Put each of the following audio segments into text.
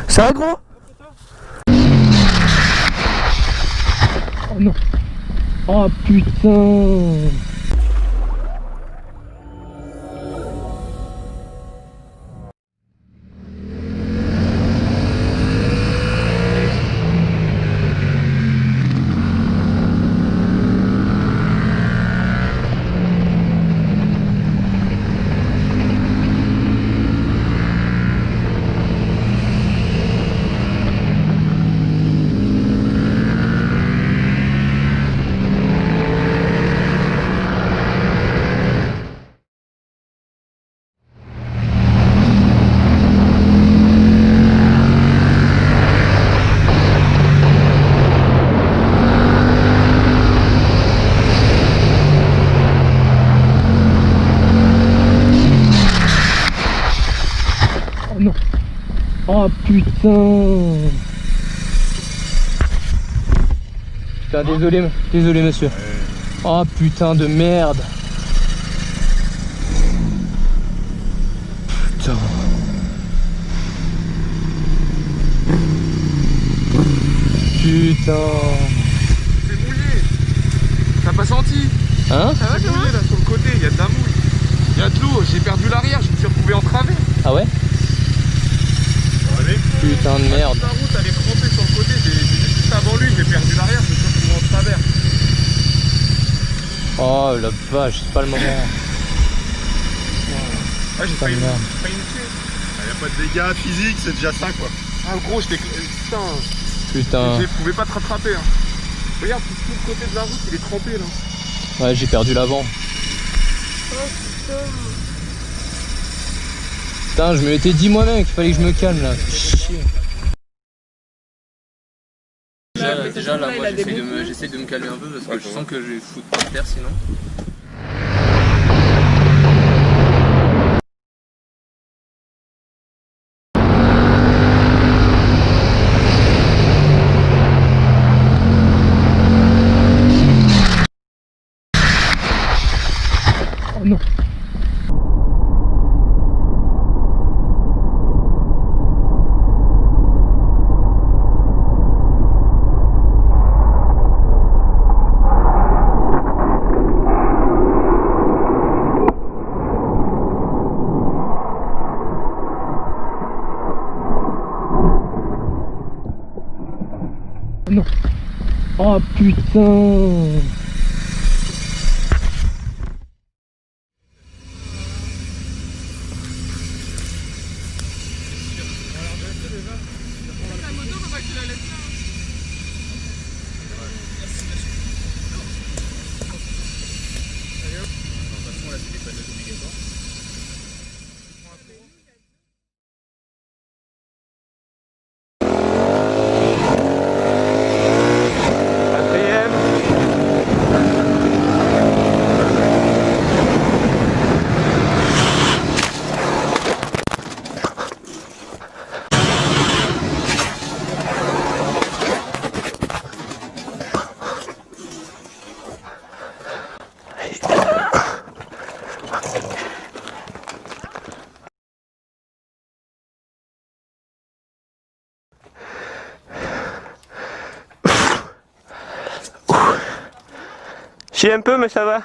Ça va gros? Oh non. Oh putain. Non. Oh putain. Putain, désolé monsieur. Oh putain de merde. Putain. Putain. C'est mouillé. T'as pas senti? Hein? Ça va, mouillé là sur le côté, il y a de la mouille. Il y a de l'eau, j'ai perdu l'arrière, je me suis retrouvé entravé. Ah ouais? Putain de merde. La route elle est trempée sur le côté, j'étais juste avant lui, j'ai perdu l'arrière, je me suis retrouvé en travers. Oh la vache, c'est pas le moment. Ah, j'ai failli me tuer. Il n'y a pas de dégâts physiques, c'est déjà ça quoi. Ah gros, j'étais... Putain. Je pouvais pas te rattraper. Hein. Regarde, tout le côté de la route, il est trempé là. Ouais, j'ai perdu l'avant. Oh putain. Putain, je me l'étais dit moi-même qu'il fallait que je me calme là. Chier. Déjà là, moi j'essaie de me calmer un peu parce que je sens que je vais foutre par terre sinon. Oh non. Non. Oh putain. Chie un peu mais ça va.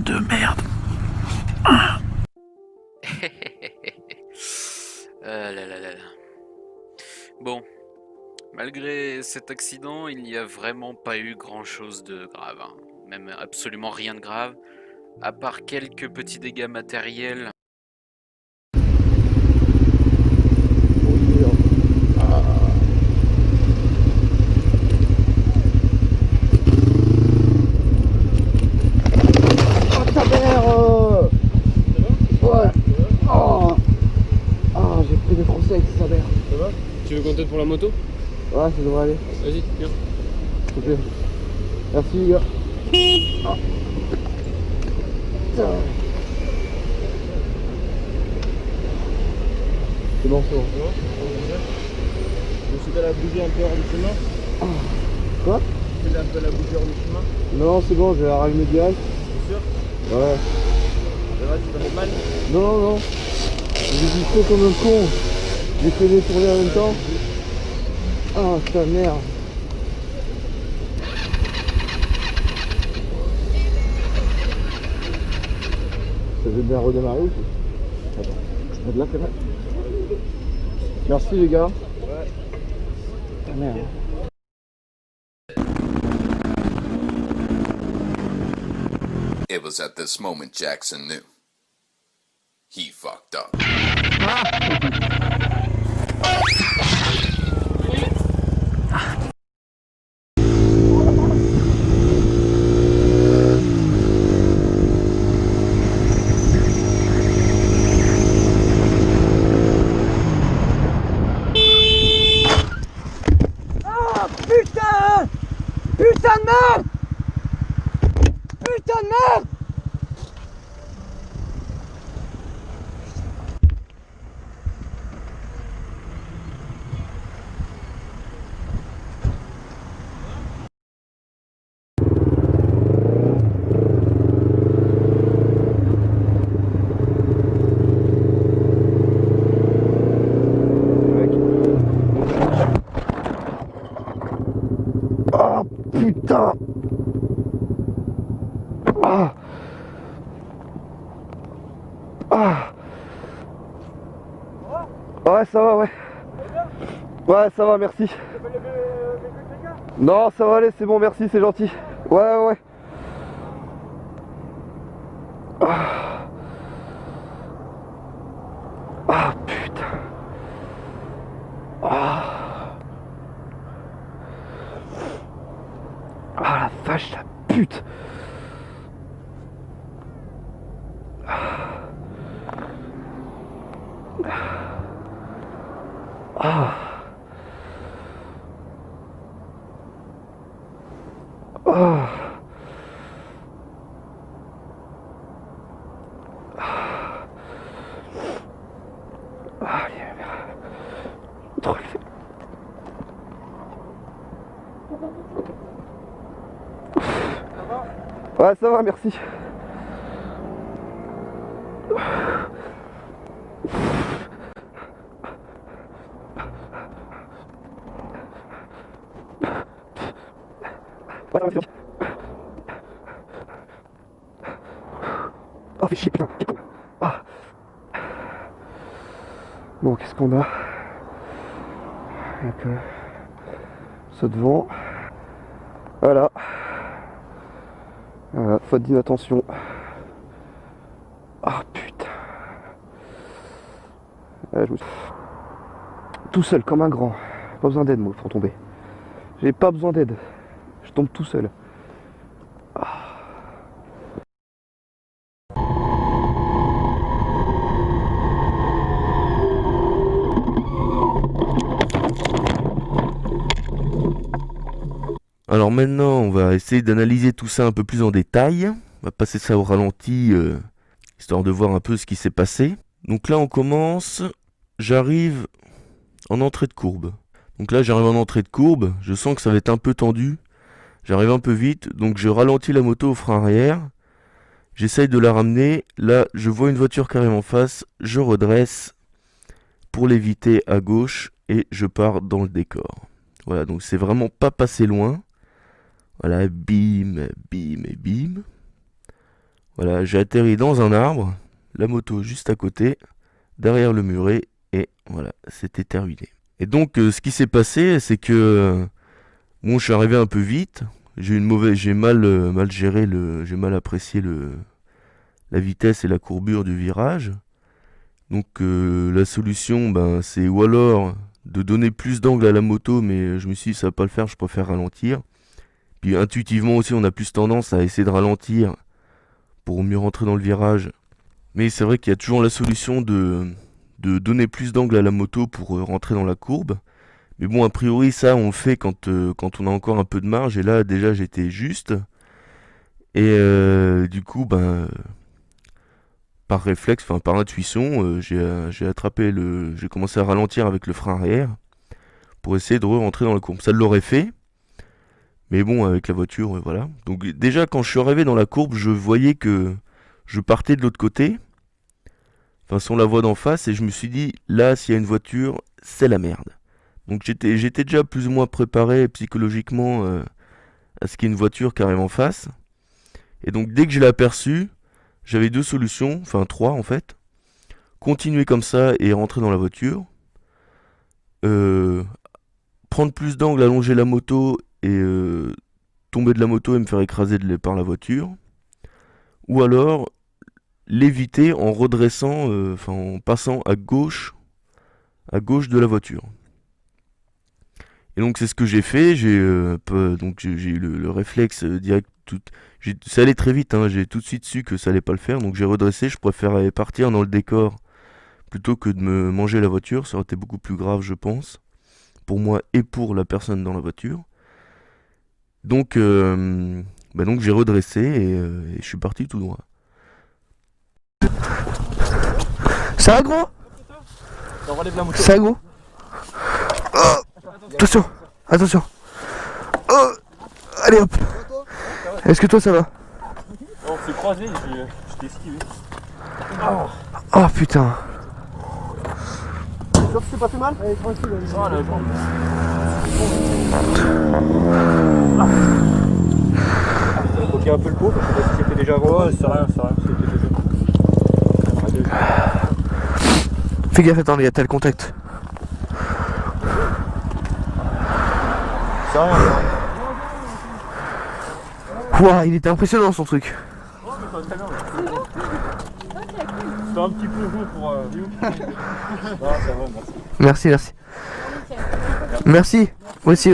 De merde. Bon, malgré cet accident, il n'y a vraiment pas eu grand-chose de grave, hein. Même absolument rien de grave, à part quelques petits dégâts matériels. moto? Ouais, ça devrait aller. Vas-y, viens. S'il te plaît. Merci les gars. Ah. C'est bon, c'est bon. Je suis à la bouger un peu hors du chemin. Quoi? Je suis un peu à la bouger hors du chemin. Non, c'est bon, je vais rallumer direct. T'es sûr? Ouais. Ça va, tu pas fait mal? Non, non. J'ai dit trop comme un con. J'ai fait les tourner en même temps. Ah, putain, merde. Ça veut bien redémarrer aussi. Attends, je mets de là quand même. Merci les gars. Ouais. Ah merde. It was at this moment Jackson knew. He fucked up. Putain! Putain de merde! Putain de merde! Oh putain! Ah! Ah! Ouais, ça va, ouais. Ouais, ça va, merci. Non, ça va aller, c'est bon, merci, c'est gentil. Ouais, ouais. Ah, ah putain. Ah. Ah la vache, la pute. Ah. Ah. Ah, trop élevé. Ouais, ça va, merci. Ouais, ça va, merci. Oh, fais chier, putain. Ah. Bon, qu'est-ce qu'on a? Donc, ça devant. Voilà. Voilà, faute d'inattention. Ah putain. Tout seul comme un grand. Pas besoin d'aide moi pour tomber. J'ai pas besoin d'aide. Je tombe tout seul. Alors maintenant, on va essayer d'analyser tout ça un peu plus en détail. On va passer ça au ralenti, histoire de voir un peu ce qui s'est passé. Donc là, on commence. J'arrive en entrée de courbe. Donc là, j'arrive en entrée de courbe. Je sens que ça va être un peu tendu. J'arrive un peu vite, donc je ralentis la moto au frein arrière. J'essaye de la ramener. Là, je vois une voiture qui arrive en face. Je redresse pour l'éviter à gauche et je pars dans le décor. Voilà, donc c'est vraiment pas passé loin. Voilà, bim, bim et bim. Voilà, j'ai atterri dans un arbre, la moto juste à côté, derrière le muret, et voilà, c'était terminé. Et donc, ce qui s'est passé, c'est que bon, je suis arrivé un peu vite. J'ai mal géré j'ai mal apprécié la vitesse et la courbure du virage. Donc, la solution, ben, c'est ou alors de donner plus d'angle à la moto, mais je me suis dit ça va pas le faire, je préfère ralentir. Puis intuitivement aussi, on a plus tendance à essayer de ralentir pour mieux rentrer dans le virage. Mais c'est vrai qu'il y a toujours la solution de donner plus d'angle à la moto pour rentrer dans la courbe. Mais bon, a priori, ça, on le fait quand on a encore un peu de marge. Et là, déjà, j'étais juste. Et du coup, ben, par réflexe, enfin par intuition, j'ai commencé à ralentir avec le frein arrière pour essayer de rentrer dans la courbe. Ça l'aurait fait. Mais bon, avec la voiture, voilà. Donc déjà, quand je suis arrivé dans la courbe, je voyais que je partais de l'autre côté. Enfin, sur la voie d'en face. Et je me suis dit, là, s'il y a une voiture, c'est la merde. Donc j'étais déjà plus ou moins préparé psychologiquement à ce qu'il y ait une voiture qui arrive en face. Et donc dès que je l'ai aperçu, j'avais deux solutions, enfin trois en fait. Continuer comme ça et rentrer dans la voiture. Prendre plus d'angle, allonger la moto et tomber de la moto et me faire écraser par la voiture. Ou alors l'éviter en redressant, en passant à gauche de la voiture. Et donc c'est ce que j'ai fait, j'ai eu le réflexe direct, ça allait très vite, hein, j'ai tout de suite su que ça allait pas le faire, donc j'ai redressé, je préférais partir dans le décor plutôt que de me manger la voiture, ça aurait été beaucoup plus grave je pense, pour moi et pour la personne dans la voiture. Donc, donc j'ai redressé et je suis parti tout droit. Ça va gros? Ça va gros? Oh, attention, attention. Oh, allez hop. Est-ce que toi ça va? On s'est croisés, je t'ai esquivé. Oh putain. Sauf que c'est pas fait mal? Allez, tranquille, allez. Oh, la jambe. Faut qu'il y ait un peu le pot, parce que c'était déjà avant. Ouais, c'est rien, c'était déjà. Fais gaffe, attends, t'as le contact. C'est rien, c'est rien. Ouah, il était impressionnant son truc. Oh, mais ça va très bien. C'était un petit peu gros pour Rio. Non, ça va, merci. Merci, merci. Merci, moi aussi.